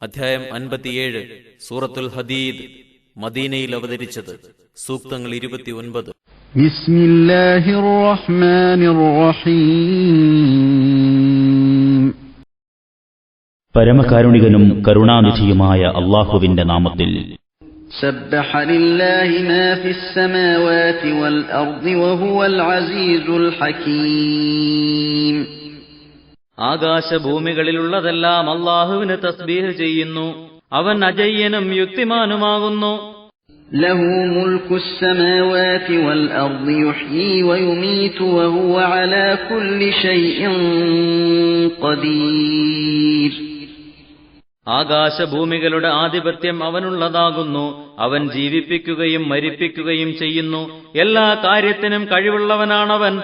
അധ്യായം 57 സൂറത്തുൽ ഹദീദ്. മദീനയിൽ അവതരിച്ചത്. സൂക്തങ്ങൾ 29. ബിസ്മില്ലാഹിർ റഹ്മാനിർ റഹീം. പരമകാരുണികനും കരുണാനിധിയുമായ അല്ലാഹുവിന്റെ നാമത്തിൽ. സബ്ബഹ ലില്ലാഹി മാ ഫിസ് സമാവാതി വൽ അർദി വഹുവൽ അസീസുൽ ഹകീം. ആകാശഭൂമികളിലുള്ളതെല്ലാം അല്ലാഹുവിന് തസ്ബീഹ് ചെയ്യുന്നു, അവൻ അജയ്യനും യുക്തിമാനുമാകുന്നു. ലഹു മുൽക്കുസ് സമാവാതി വൽ അർദി യുഹ്യീ വയുമീതു വഹുവ അലാ കുല്ലി ഷൈഇൻ ഖദീർ. ആകാശഭൂമികളുടെ ആധിപത്യം അവനുള്ളതാകുന്നു, അവൻ ജീവിപ്പിക്കുകയും മരിപ്പിക്കുകയും ചെയ്യുന്നു, എല്ലാ കാര്യത്തിനും കഴിവുള്ളവനാണവൻ.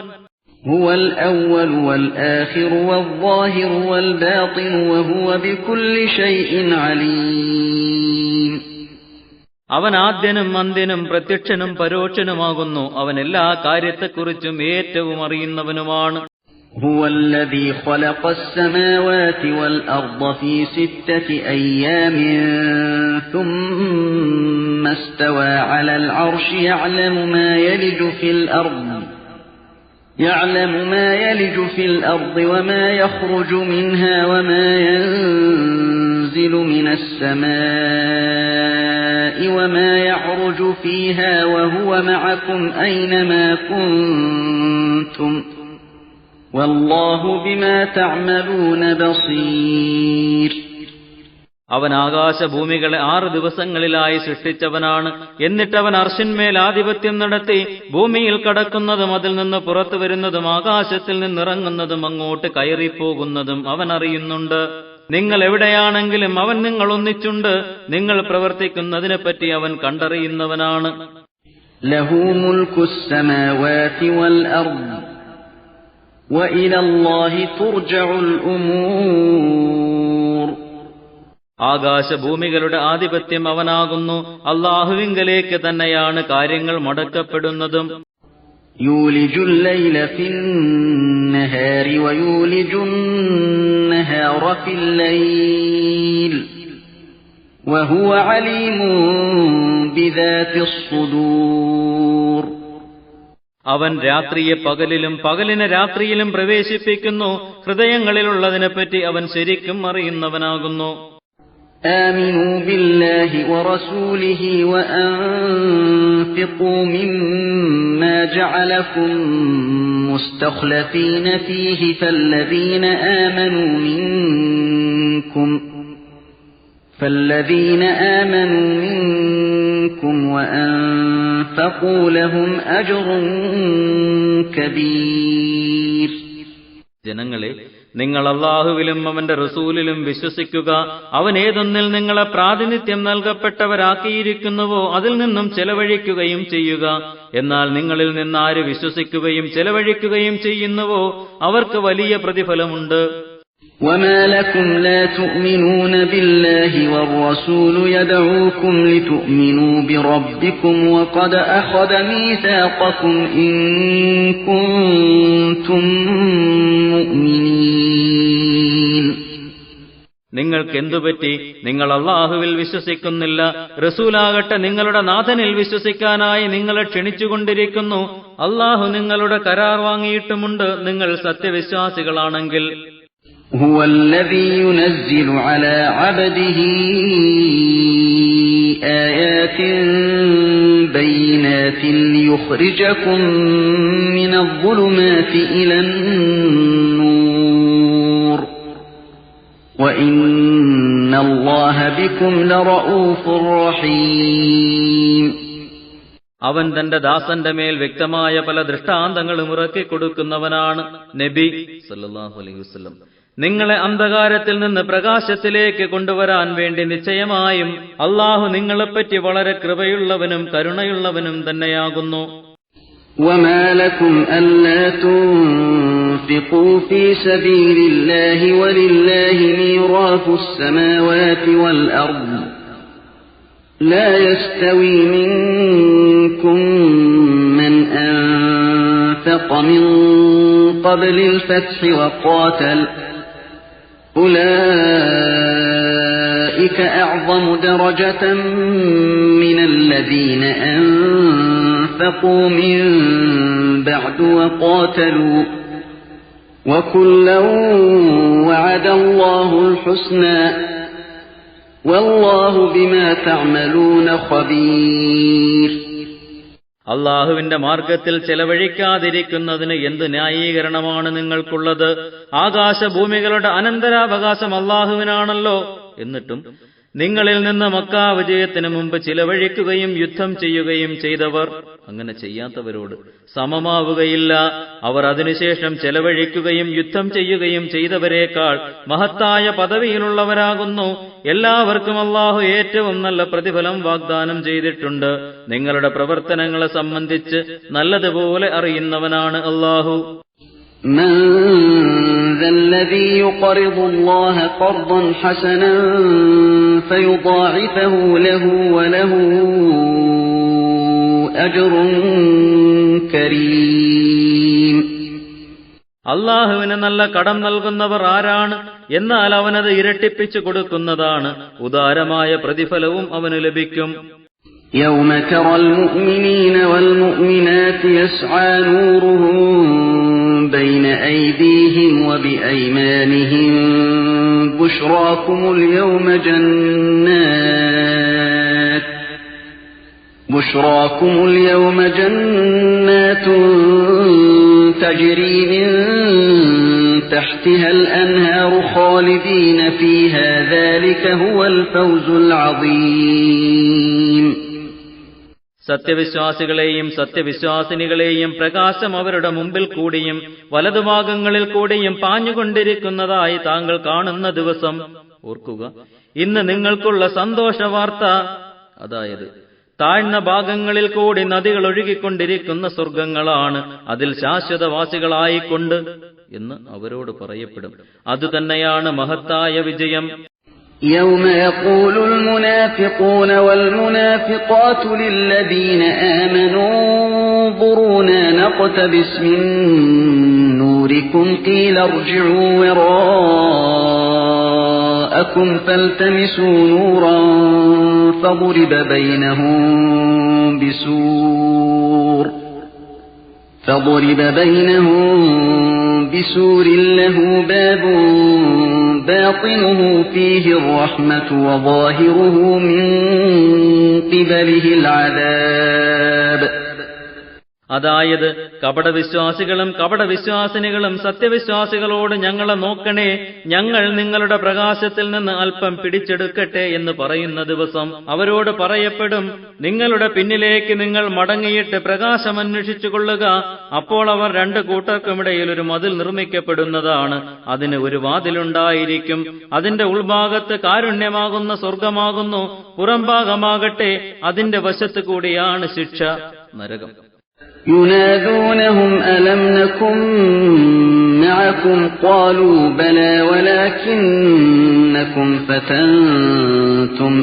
ഹുവൽ അവ്വലു വൽ ആഖിറു വൽ-ളാഹിറു വൽ-ബാത്തിനു വഹുവ ബികുല്ലി ഷൈഇൻ അലീം. അവൻ ആദ്യനും അന്ത്യനും പ്രത്യക്ഷനും പരോക്ഷനുമാകുന്നു, അവൻ എല്ലാ കാര്യത്തെക്കുറിച്ചും ഏറ്റവും അറിയുന്നവനുമാണ്. ഹുവല്ലദീ ഖലഖസ് സമാവാതി വൽ അർദ ഫീ സിത്തതി അയ്യാമിൻ സുമ്മ ഇസ്തവാ അലൽ അർശി يعلم ما يلج في الأرض وما يخرج منها وما ينزل من السماء وما يعرج فيها وهو معكم أينما كنتم والله بما تعملون بصير. അവൻ ആകാശഭൂമികളെ 6 ദിവസങ്ങളിലായി സൃഷ്ടിച്ചവനാണ്. എന്നിട്ടവൻ അർശിന്മേൽ ആധിപത്യം നടത്തി ഭൂമിയിൽ കടക്കുന്നതും അതിൽ നിന്ന് പുറത്തു വരുന്നതും ആകാശത്തിൽ നിന്നിറങ്ങുന്നതും അങ്ങോട്ട് കയറിപ്പോകുന്നതും അവൻ അറിയുന്നുണ്ട്. നിങ്ങൾ എവിടെയാണെങ്കിലും അവൻ നിങ്ങൾ ഒന്നിച്ചുണ്ട്. നിങ്ങൾ പ്രവർത്തിക്കുന്നതിനെപ്പറ്റി അവൻ കണ്ടറിയുന്നവനാണ്. ലഹു മുൽക്കുസ് സമാവാതി വൽ അർദ് വഇലല്ലാഹി തുർജഉൽ ഉമൂർ. ആകാശഭൂമികളുടെ ആധിപത്യം അവനാകുന്നു, അല്ലാഹുവിങ്കലേക്ക് തന്നെയാണ് കാര്യങ്ങൾ മടക്കപ്പെടുന്നതും. യൂലിജുൽ ലൈല ഫിൻ-നഹാരി വയൂലിജുൻ-നഹാറ ഫിൽ-ലൈൽ വഹുവ അലീമുൻ ബിദാത്തിസ്-സുദൂർ. അവൻ രാത്രിയെ പകലിലും പകലിനെ രാത്രിയിലും പ്രവേശിപ്പിക്കുന്നു, ഹൃദയങ്ങളിലുള്ളതിനെപ്പറ്റി അവൻ ശരിക്കും അറിയുന്നവനാകുന്നു. آمنوا بالله ورسوله وأنفقوا مما جعلكم مستخلفين فيه فالذين آمنوا منكم وأنفقوا لهم أجر كبير. ജനങ്ങളെ, നിങ്ങൾ അല്ലാഹുവിലും അവന്റെ റസൂലിലും വിശ്വസിക്കുക. അവൻ ഏതൊന്നിൽ നിങ്ങളെ പ്രാതിനിധ്യം നൽകപ്പെട്ടവരാക്കിയിരിക്കുന്നുവോ അതിൽ നിന്നും ചെലവഴിക്കുകയും ചെയ്യുക. എന്നാൽ നിങ്ങളിൽ നിന്ന് ആര് വിശ്വസിക്കുകയും ചെലവഴിക്കുകയും ചെയ്യുന്നുവോ അവർക്ക് വലിയ പ്രതിഫലമുണ്ട്. وما لكم لا تؤمنون بالله والرسول يدعوكم لتؤمنوا بربكم وقد أخذ ميثاقكم إن كنتم مؤمنين. നിങ്ങൾക്കെന്തുപറ്റി? നിങ്ങൾ അല്ലാഹുവിൽ വിശ്വസിക്കുന്നില്ല. റസൂലാകട്ടെ നിങ്ങളുടെ നാഥനിൽ വിശ്വസിക്കാനായി നിങ്ങളെ ക്ഷണിച്ചുകൊണ്ടിരിക്കുന്നു. അല്ലാഹു നിങ്ങളുടെ കരാർ വാങ്ങിയിട്ടുമുണ്ട്, നിങ്ങൾ സത്യവിശ്വാസികളാണെങ്കിൽ. هو الذي ينزل على عبده آيات بينات ليخرجكم من الظلمات إلى النور وإن الله بكم لرؤوف رحيم. അവൻ തന്റെ ദാസന്റെ മേൽ വ്യക്തമായ പല ദൃഷ്ടാന്തങ്ങളും ഇറക്കി കൊടുക്കുന്നവനാണ്. നബി സല്ലല്ലാഹു അലൈഹി വസല്ലം, നിങ്ങളെ അന്ധകാരത്തിൽ നിന്ന് പ്രകാശത്തിലേക്ക് കൊണ്ടുവരാൻ വേണ്ടി നിശ്ചയമായും അല്ലാഹു നിങ്ങളെപ്പറ്റി വളരെ കൃപയുള്ളവനും കരുണയുള്ളവനും തന്നെയാകുന്നു. وما لكم ألا تنفقوا في سبيل الله ولله ميراث السماوات والأرض لا يستوي منكم من أنفق من قبل الفتح وقاتل أولئك أولئك أعظم درجة من الذين أنفقوا من بعد وقاتلوا وكلا وعد الله الحسنى والله بما تعملون خبير. അള്ളാഹുവിന്റെ മാർഗത്തിൽ ചെലവഴിക്കാതിരിക്കുന്നതിന് എന്ത് ന്യായീകരണമാണ് നിങ്ങൾക്കുള്ളത്? ആകാശഭൂമികളുടെ അനന്തരാവകാശം അള്ളാഹുവിനാണല്ലോ. എന്നിട്ടും നിങ്ങളിൽ നിന്ന് മക്കാ വിജയത്തിനു മുമ്പ് ചിലവഴിക്കുകയും യുദ്ധം ചെയ്യുകയും ചെയ്തവർ അങ്ങനെ ചെയ്യാത്തവരോട് സമമാവുകയില്ല. അവർ അതിനുശേഷം ചെലവഴിക്കുകയും യുദ്ധം ചെയ്യുകയും ചെയ്തവരേക്കാൾ മഹത്തായ പദവിയിലുള്ളവരാകുന്നു. എല്ലാവർക്കും അല്ലാഹു ഏറ്റവും നല്ല പ്രതിഫലം വാഗ്ദാനം ചെയ്തിട്ടുണ്ട്. നിങ്ങളുടെ പ്രവർത്തനങ്ങളെ സംബന്ധിച്ച് നല്ലതുപോലെ അറിയുന്നവനാണ് അല്ലാഹു. من ذا الذي يقرض الله قرضا حسنا فيضاعفه له وله أجر كريم. അള്ളാഹുവിന് നല്ല കടം നൽകുന്നവർ ആരാണ്? എന്നാൽ അവനത് ഇരട്ടിപ്പിച്ചു കൊടുക്കുന്നതാണ്. ഉദാരമായ പ്രതിഫലവും അവന് ലഭിക്കും. يوم ترى المؤمنين والمؤمنات يسعى نورهم بين أيديهم وبأيمانهم بشراكم اليوم جنات تجري من تحتها الأنهار خالدين فيها ذلك هو الفوز العظيم. സത്യവിശ്വാസികളെയും സത്യവിശ്വാസിനികളെയും പ്രകാശം അവരുടെ മുമ്പിൽ കൂടിയും വലതുഭാഗങ്ങളിൽ കൂടിയും പാഞ്ഞുകൊണ്ടിരിക്കുന്നതായി താങ്കൾ കാണുന്ന ദിവസം ഓർക്കുക. ഇന്ന് നിങ്ങൾക്കുള്ള സന്തോഷ വാർത്ത, അതായത് താഴ്ന്ന ഭാഗങ്ങളിൽ കൂടി നദികൾ ഒഴുകിക്കൊണ്ടിരിക്കുന്ന സ്വർഗങ്ങളാണ്. അതിൽ ശാശ്വതവാസികളായിക്കൊണ്ട് എന്ന് അവരോട് പറയപ്പെടും. അതുതന്നെയാണ് മഹത്തായ വിജയം. يوم يقول المنافقون والمنافقات للذين آمنوا انظرونا نقتبس من نوركم قيل ارجعوا وراءكم فالتمسوا نورا فضرب بينهم بسور له باب باطنه فيه الرحمة وظاهره من قبله العذاب. അതായത് കപടവിശ്വാസികളും കപടവിശ്വാസിനികളും സത്യവിശ്വാസികളോട് ഞങ്ങളെ നോക്കണേ, ഞങ്ങൾ നിങ്ങളുടെ പ്രകാശത്തിൽ നിന്ന് അല്പം പിടിച്ചെടുക്കട്ടെ എന്ന് പറയുന്ന ദിവസം അവരോട് പറയപ്പെടും, നിങ്ങളുടെ പിന്നിലേക്ക് നിങ്ങൾ മടങ്ങിയിട്ട് പ്രകാശം അന്വേഷിച്ചു കൊള്ളുക. അപ്പോൾ അവർ രണ്ടു കൂട്ടർക്കുമിടയിൽ ഒരു മതിൽ നിർമ്മിക്കപ്പെടുന്നതാണ്. അതിന് ഒരു വാതിലുണ്ടായിരിക്കും. അതിന്റെ ഉൾഭാഗത്ത് കാരുണ്യമാകുന്ന സ്വർഗമാകുന്നു, പുറംഭാഗമാകട്ടെ അതിന്റെ വശത്ത് കൂടിയാണ് ശിക്ഷ, നരകം. ينادونهم ألم نكن معكم قالوا بلى ولكنكم فتنتم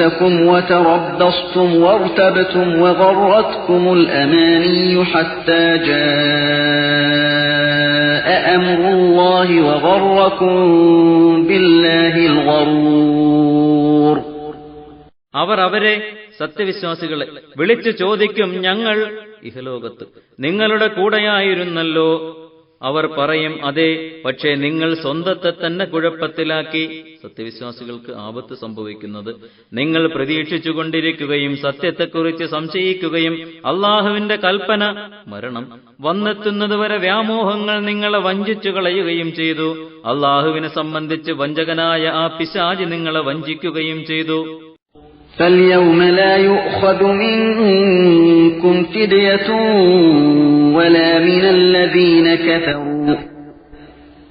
أنفسكم وتربصتم وارتبتم وغرتكم الأماني حتى جاء أمر الله وغركم بالله الغرور. അവർ അവരെ സത്യവിശ്വാസികളെ വിളിച്ചു ചോദിക്കും, ഞങ്ങൾ ഇഹലോകത്ത് നിങ്ങളുടെ കൂടെയായിരുന്നല്ലോ. അവർ പറയും, അതെ, പക്ഷേ നിങ്ങൾ സ്വന്തത്തെ തന്നെ കുഴപ്പത്തിലാക്കി. സത്യവിശ്വാസികൾക്ക് ആപത്ത് സംഭവിക്കുന്നത് നിങ്ങൾ പ്രതീക്ഷിച്ചുകൊണ്ടിരിക്കുകയും സത്യത്തെക്കുറിച്ച് സംശയിക്കുകയും അള്ളാഹുവിന്റെ കൽപ്പന മരണം വന്നെത്തുന്നതുവരെ വ്യാമോഹങ്ങൾ നിങ്ങളെ വഞ്ചിച്ചു കളയുകയും ചെയ്തു. അള്ളാഹുവിനെ സംബന്ധിച്ച് വഞ്ചകനായ ആ പിശാച് നിങ്ങളെ വഞ്ചിക്കുകയും ചെയ്തു. فاليوم لا يؤخذ منكم فدية ولا من الذين كفروا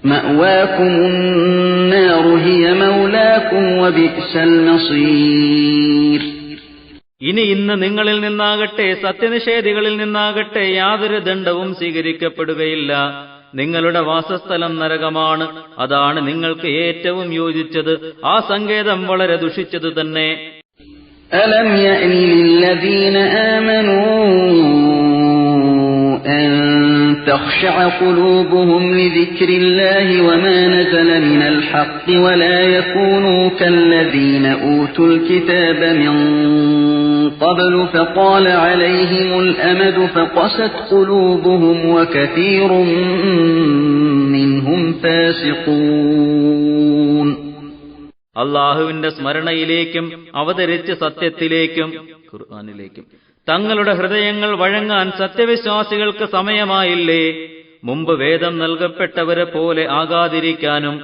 مأواكم النار هي مولاكم وبئس المصير. ഇന്ന് നിങ്ങളിൽ നിന്നാകട്ടെ സത്യനിഷേധികളിൽ നിന്നാകട്ടെ യാതൊരു ദണ്ഡവും സ്വീകരിക്കപ്പെടുകയില്ല. നിങ്ങളുടെ വാസസ്ഥലം നരകമാണ്. അതാണ് നിങ്ങൾക്ക് ഏറ്റവും യോജിച്ചത്. ആ സങ്കേതം വളരെ ദുഷിച്ചതു തന്നെ. ألم يأن للذين آمنوا تخشع قلوبهم لذكر الله وما نزل من الحق ولا يكونوا كالذين أوتوا الكتاب من قبل فطال عليهم الأمد فقست قلوبهم وكثير منهم فاسقون. അള്ളാഹുവിന്റെ സ്മരണയിലേക്കും അവതരിച്ച സത്യത്തിലേക്കും ഖുർആനിലേക്കും തങ്ങളുടെ ഹൃദയങ്ങൾ വഴങ്ങാൻ സത്യവിശ്വാസികൾക്ക് സമയമായില്ലേ? മുമ്പ് വേദം നൽകപ്പെട്ടവരെ പോലെ ആകാതിരിക്കാനും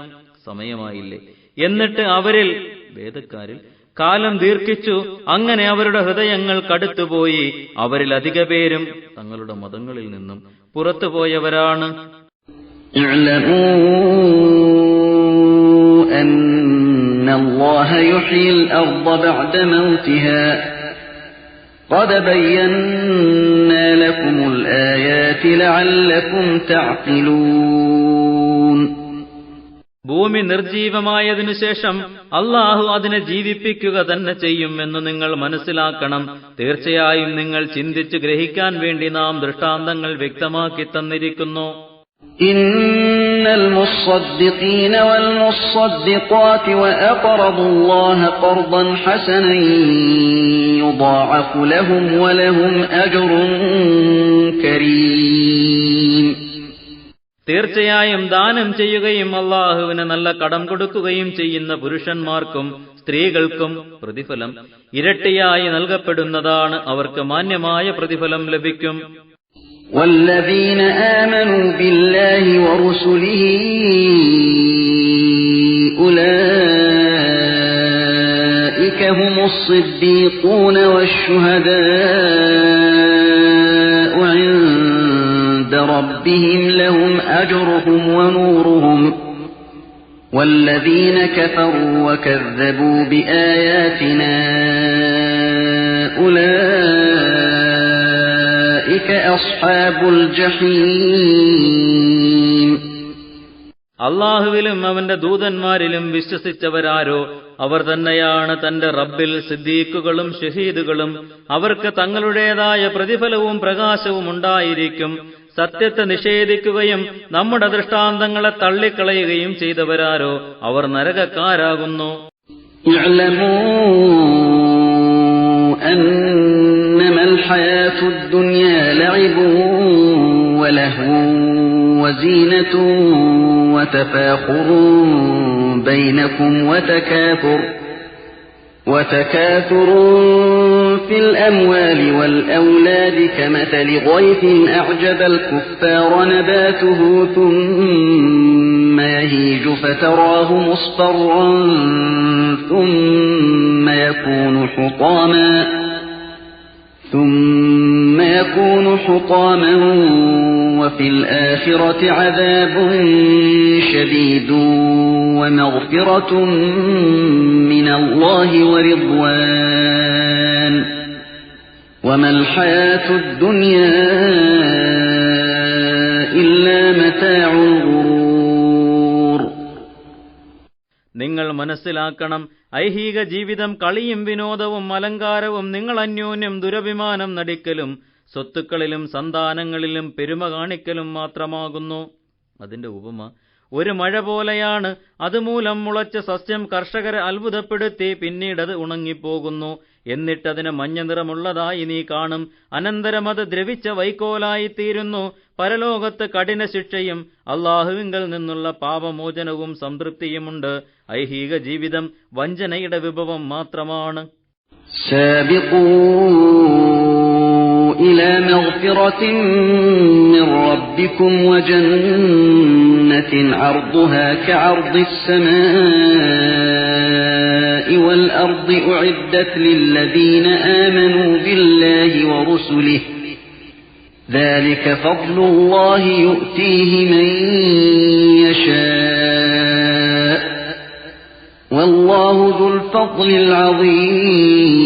സമയമായില്ലേ? എന്നിട്ട് അവരിൽ വേദക്കാരിൽ കാലം ദീർഘിച്ചു. അങ്ങനെ അവരുടെ ഹൃദയങ്ങൾ കടുത്തുപോയി. അവരിൽ അധിക പേരും തങ്ങളുടെ മതങ്ങളിൽ നിന്നും പുറത്തുപോയവരാണ്. അല്ലാഹു യുഹ്യിൽ അർദ ബഅദ മൗതിഹാ ഖദ് ബയ്യന്നാ ലക്കുമുൽ ആയാതി ലഅല്ലക്കും തഅഖിലൂൻ. ഭൂമി നിർജീവമായതിനു ശേഷം അള്ളാഹു അതിനെ ജീവിപ്പിക്കുക തന്നെ ചെയ്യുമെന്ന് നിങ്ങൾ മനസ്സിലാക്കണം. തീർച്ചയായും നിങ്ങൾ ചിന്തിച്ചു ഗ്രഹിക്കാൻ വേണ്ടി നാം ദൃഷ്ടാന്തങ്ങൾ വ്യക്തമാക്കി തന്നിരിക്കുന്നു. ഇന്നൽ മുസ്സദ്ദിഖീന വൽ മുസ്സദ്ദിഖാതി വഅഖറദുല്ലാഹ ഖർദൻ ഹസനൻ യുദാഅഫു ലഹും വലഹും അജ്റുൻ കരീം. തീർച്ചയായും ദാനം ചെയ്യുകയും അള്ളാഹുവിന് നല്ല കടം കൊടുക്കുകയും ചെയ്യുന്ന പുരുഷന്മാർക്കും സ്ത്രീകൾക്കും പ്രതിഫലം ഇരട്ടിയായി നൽകപ്പെടുന്നതാണ്. അവർക്ക് മാന്യമായ പ്രതിഫലം ലഭിക്കും. വല്ലദീന ആമനൂ ബില്ലാഹി വറുസുലിഹി ഉലൈക ഹുമുസ് സിദ്ദീഖൂന വശുഹദാഉ ഇൻദ റബ്ബിഹിം ലഹും അജ്റുഹും വനൂറുഹും വല്ലദീന കഫറൂ വകദ്ദബൂ ബിആയാതിനാ അസ്ഹാബുൽ ജഹീം. അള്ളാഹുവിലും അവന്റെ ദൂതന്മാരിലും വിശ്വസിച്ചവരാരോ അവർ തന്നെയാണ് തന്റെ റബ്ബിൽ സിദ്ദീഖുകളും ഷഹീദുകളും. അവർക്ക് തങ്ങളുടേതായ പ്രതിഫലവും പ്രകാശവും ഉണ്ടായിരിക്കും. സത്യത്തെ നിഷേധിക്കുകയും നമ്മുടെ ദൃഷ്ടാന്തങ്ങളെ തള്ളിക്കളയുകയും ചെയ്തവരാരോ അവർ നരകക്കാരാകുന്നു. أنما الحياة الدنيا لعب ولهو وزينة وتفاخر بينكم وتكاثر في الأموال والأولاد كمثل غيث أعجب الكفار نباته ثم يهيج فتراه مصفرا ثم يكون حطاما وفي الآخرة عذاب شديد ومغفرة من الله ورضوان وما الحياة الدنيا إلا متاع الغرور. നിങ്ങൾ മനസ്സിലാക്കണം, ഐഹിക ജീവിതം കളിയും വിനോദവും അലങ്കാരവും, നിങ്ങൾ അന്യോന്യം ദുരഭിമാനം നടിക്കലും സ്വത്തുക്കളിലും സന്താനങ്ങളിലും പെരുമ കാണിക്കലും മാത്രമാകുന്നു. അതിന്റെ ഉപമ ഒരു മഴ പോലെയാണ്. അതുമൂലം മുളച്ച സസ്യം കർഷകരെ അത്ഭുതപ്പെടുത്തി പിന്നീടത് ഉണങ്ങിപ്പോകുന്നു. എന്നിട്ടതിന് മഞ്ഞ നിറമുള്ളതായി നീ കാണും. അനന്തരം അത് ദ്രവിച്ച വൈക്കോലായിത്തീരുന്നു. പരലോകത്ത് കഠിന ശിക്ഷയും അള്ളാഹുവിങ്കൽ നിന്നുള്ള പാപമോചനവും സംതൃപ്തിയുമുണ്ട്. ഐഹിക ജീവിതം വഞ്ചനയുടെ വിഭവം മാത്രമാണ്. إلى مغفرة من ربكم وجنة عرضها كعرض السماء والأرض أعدت للذين آمنوا بالله ورسله ذلك فضل الله يؤتيه من يشاء والله ذو الفضل العظيم.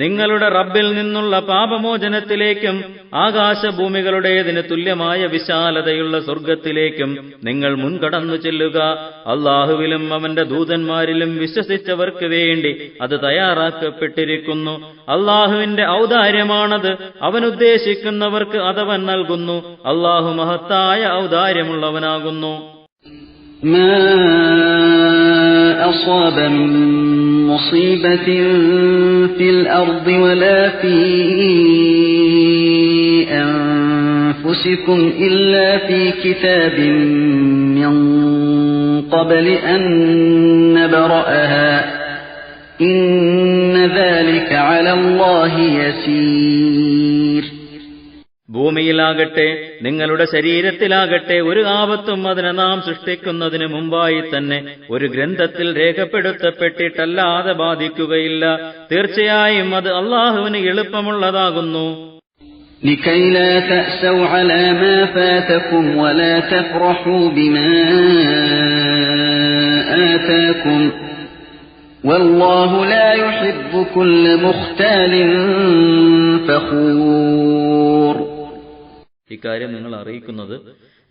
നിങ്ങളുടെ റബ്ബിൽ നിന്നുള്ള പാപമോചനത്തിലേക്കും ആകാശഭൂമികളുടേതിന് തുല്യമായ വിശാലതയുള്ള സ്വർഗത്തിലേക്കും നിങ്ങൾ മുൻകടന്നു ചെല്ലുക. അള്ളാഹുവിലും അവന്റെ ദൂതന്മാരിലും വിശ്വസിച്ചവർക്ക് വേണ്ടി അത് തയ്യാറാക്കപ്പെട്ടിരിക്കുന്നു. അള്ളാഹുവിന്റെ ഔദാര്യമാണത്. അവൻ ഉദ്ദേശിക്കുന്നവർക്ക് അതവൻ നൽകുന്നു. അള്ളാഹു മഹത്തായ ഔദാര്യമുള്ളവനാകുന്നു. ما أصاب من مصيبة في الأرض ولا في أنفسكم إلا في كتاب من قبل أن نبرأها إن ذلك على الله يسير. ഭൂമിയിലാകട്ടെ നിങ്ങളുടെ ശരീരത്തിലാകട്ടെ ഒരു ആപത്തും അതിനെ നാം സൃഷ്ടിക്കുന്നതിന് മുമ്പായി തന്നെ ഒരു ഗ്രന്ഥത്തിൽ രേഖപ്പെടുത്തപ്പെട്ടിട്ടല്ലാതെ ബാധിക്കുകയില്ല. തീർച്ചയായും അത് അള്ളാഹുവിന് എളുപ്പമുള്ളതാകുന്നു. لكي لا تأسوا على ما فاتكم ولا تفرحوا بما آتاكم والله لا يحب كل مختال فخور. ഇക്കാര്യം നിങ്ങൾ അറിയിക്കുന്നത്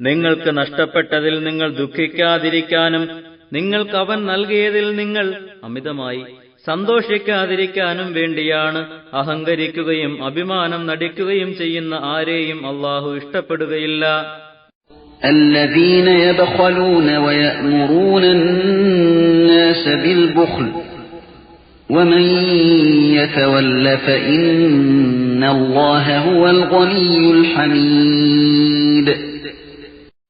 നിങ്ങൾക്ക് നഷ്ടപ്പെട്ടതിൽ നിങ്ങൾ ദുഃഖിക്കാതിരിക്കാനും നിങ്ങൾക്ക് അവൻ നൽകിയതിൽ നിങ്ങൾ അമിതമായി സന്തോഷിക്കാതിരിക്കാനും വേണ്ടിയാണ്. അഹങ്കരിക്കുകയും അഭിമാനം നടിക്കുകയും ചെയ്യുന്ന ആരെയും അള്ളാഹു ഇഷ്ടപ്പെടുകയില്ല. الذين يبخلون ويأمرون الناس بالبخل ومن يتول فإن الله هو الغني الحميد.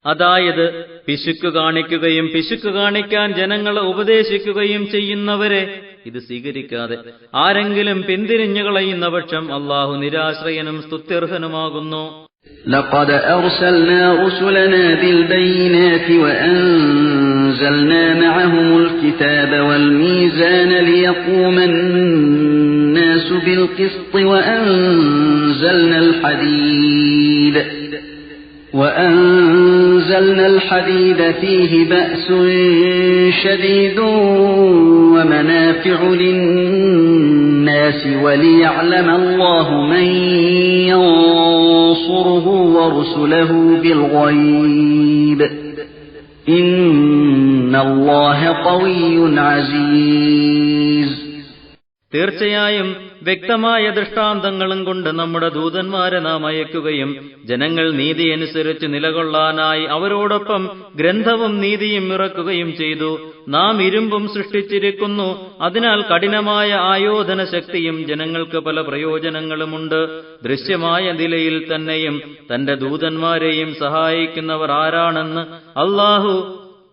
അതായത് പിശുക്ക് കാണിക്കുകയും പിശുക്ക് കാണിക്കാൻ ജനങ്ങളെ ഉപദേശിക്കുകയും ചെയ്യുന്നവരെ ഇത് സ്വീകരിക്കാതെ ആരെങ്കിലും പിന്തിരിഞ്ഞു കളയുന്ന പക്ഷം അള്ളാഹു നിരാശ്രയനും സ്തുത്യർഹനുമാകുന്നു. لقد أرسلنا رسلنا بالبينات وأنزلنا معهم الكتاب والميزان ليقوم الناس بالقسط وأنزلنا الحديد فيه بأس شديد ومنافع للناس وليعلم الله من ينصره ورسله بالغيب إن الله قوي عزيز. തീർച്ചയായും വ്യക്തമായ ദൃഷ്ടാന്തങ്ങളും കൊണ്ട് നമ്മുടെ ദൂതന്മാരെ നാം അയക്കുകയും ജനങ്ങൾ നീതിയനുസരിച്ച് നിലകൊള്ളാനായി അവരോടൊപ്പം ഗ്രന്ഥവും നീതിയും ഇറക്കുകയും ചെയ്തു. നാം ഇരുമ്പും സൃഷ്ടിച്ചിരിക്കുന്നു. അതിനാൽ കഠിനമായ ആയോധന ശക്തിയും ജനങ്ങൾക്ക് പല പ്രയോജനങ്ങളുമുണ്ട്. ദൃശ്യമായ നിലയിൽ തന്നെയും തന്റെ ദൂതന്മാരെയും സഹായിക്കുന്നവർ ആരാണെന്ന് അള്ളാഹു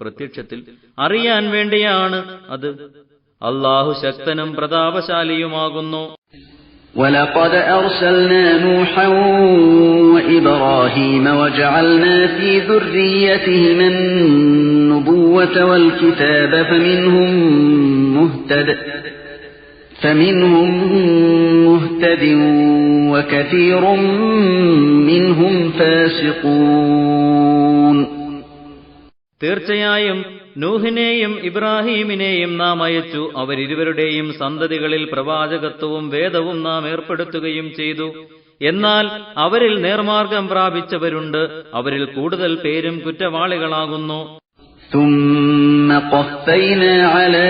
പ്രത്യക്ഷത്തിൽ അറിയാൻ വേണ്ടിയാണ് അത്. അള്ളാഹു ശക്തനും പ്രതാപശാലിയുമാകുന്നു. وَلَقَدْ أَرْسَلْنَا نُوحًا وَإِبْرَاهِيمَ وَجَعَلْنَا فِي ذُرِّيَّتِهِمَا النُّبُوَّةَ وَالْكِتَابَ فَمِنْهُم مُهْتَدٍ وَكَثِيرٌ مِّنْهُمْ فَاسِقُونَ. തീർച്ചയായും നൂഹിനെയും ഇബ്രാഹീമിനെയും നാം അയച്ചു. അവരിരുവരുടെയും സന്തതികളിൽ പ്രവാചകത്വവും വേദവും നാം ഏർപ്പെടുത്തുകയും ചെയ്തു. എന്നാൽ അവരിൽ നേർമാർഗം പ്രാപിച്ചവരുണ്ട്. അവരിൽ കൂടുതൽ പേരും കുറ്റവാളികളാകുന്നു. ثُمَّ قَفَّيْنَا عَلَى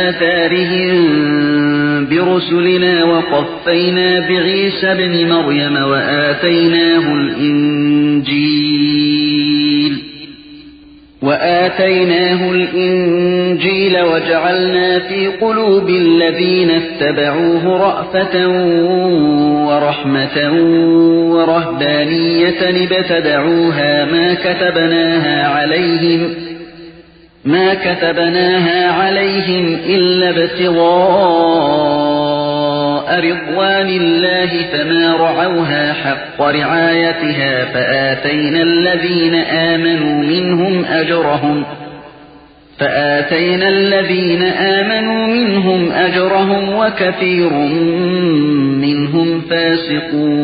آثَارِهِم بِرُسُلِنَا وَقَفَّيْنَا بِعِيسَى ابْنِ مَرْيَمَ وآتيناه الإنجيل وجعلنا في قلوب الذين اتبعوه رأفة ورحمة ورهبانية ابتدعوها ما كتبناها عليهم إلا ابتغاء رضوان الله فما رعوها حق رعايتها فآتينا الذين آمنوا منهم أجرهم وكثير منهم فاسقون.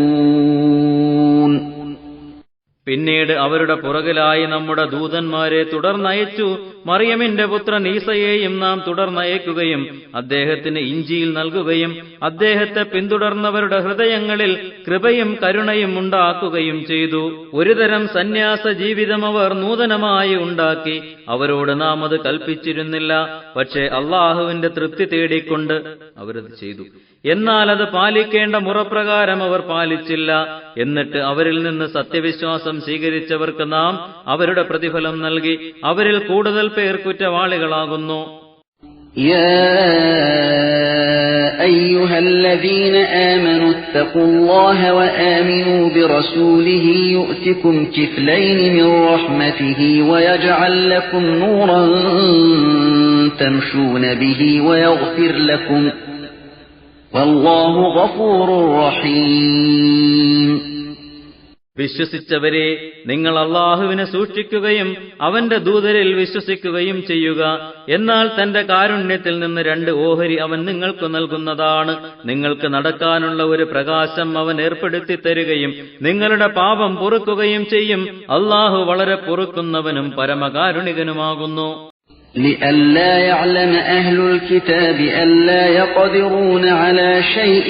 പിന്നീട് അവരുടെ പുറകിലായി നമ്മുടെ ദൂതന്മാരെ തുടർന്നയച്ചു. മറിയമിന്റെ പുത്രൻ ഈസയെയും നാം തുടർന്നയക്കുകയും അദ്ദേഹത്തിന് ഇഞ്ചീൽ നൽകുകയും അദ്ദേഹത്തെ പിന്തുടർന്നവരുടെ ഹൃദയങ്ങളിൽ കൃപയും കരുണയും ഉണ്ടാക്കുകയും ചെയ്തു. ഒരുതരം സന്യാസ ജീവിതം അവർ നൂതനമായി ഉണ്ടാക്കി. അവരോട് നാം അത് കൽപ്പിച്ചിരുന്നില്ല. പക്ഷേ അള്ളാഹുവിന്റെ തൃപ്തി തേടിക്കൊണ്ട് അവരത് ചെയ്തു. എന്നാൽ അത് പാലിക്കേണ്ട മുറപ്രകാരം അവർ പാലിച്ചില്ല. എന്നിട്ട് അവരിൽ നിന്ന് സത്യവിശ്വാസം സ്വീകരിച്ചവർക്ക് നാം അവരുടെ പ്രതിഫലം നൽകി. അവരിൽ കൂടുതൽ പേർ കുറ്റവാളികളാകുന്നു. يا أيها الذين آمنوا اتقوا الله وآمنوا برسوله يؤتكم كفلين من رحمته ويجعل لكم نورا تمشون به ويغفر لكم والله غفور رحيم. വിശ്വസിച്ചവരെ, നിങ്ങൾ അള്ളാഹുവിനെ സൂക്ഷിക്കുകയും അവന്റെ ദൂതരിൽ വിശ്വസിക്കുകയും ചെയ്യുക. എന്നാൽ തന്റെ കാരുണ്യത്തിൽ നിന്ന് 2 ഓഹരി അവൻ നിങ്ങൾക്ക് നൽകുന്നതാണ്. നിങ്ങൾക്ക് നടക്കാനുള്ള ഒരു പ്രകാശം അവൻ ഏർപ്പെടുത്തി തരികയും നിങ്ങളുടെ പാപം പൊറുക്കുകയും ചെയ്യും. അള്ളാഹു വളരെ പൊറുക്കുന്നവനും പരമകാരുണികനുമാകുന്നു. لئلا يعلم أهل الكتاب ألا يقدرون على شيء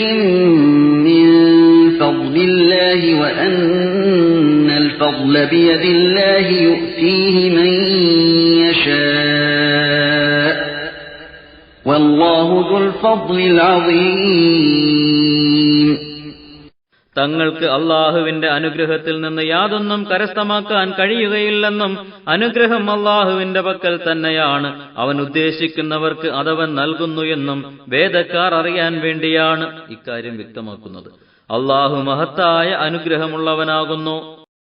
من فضل الله وأن الفضل بيد الله يؤتيه من يشاء والله ذو الفضل العظيم. തങ്ങൾക്ക് അള്ളാഹുവിന്റെ അനുഗ്രഹത്തിൽ നിന്ന് യാതൊന്നും കരസ്ഥമാക്കാൻ കഴിയുകയില്ലെന്നും അനുഗ്രഹം അള്ളാഹുവിന്റെ പക്കൽ തന്നെയാണ്, അവൻ ഉദ്ദേശിക്കുന്നവർക്ക് അതവൻ നൽകുന്നു എന്നും വേദക്കാർ അറിയാൻ വേണ്ടിയാണ് ഇക്കാര്യം വ്യക്തമാക്കുന്നത്. അള്ളാഹു മഹത്തായ അനുഗ്രഹമുള്ളവനാകുന്നു.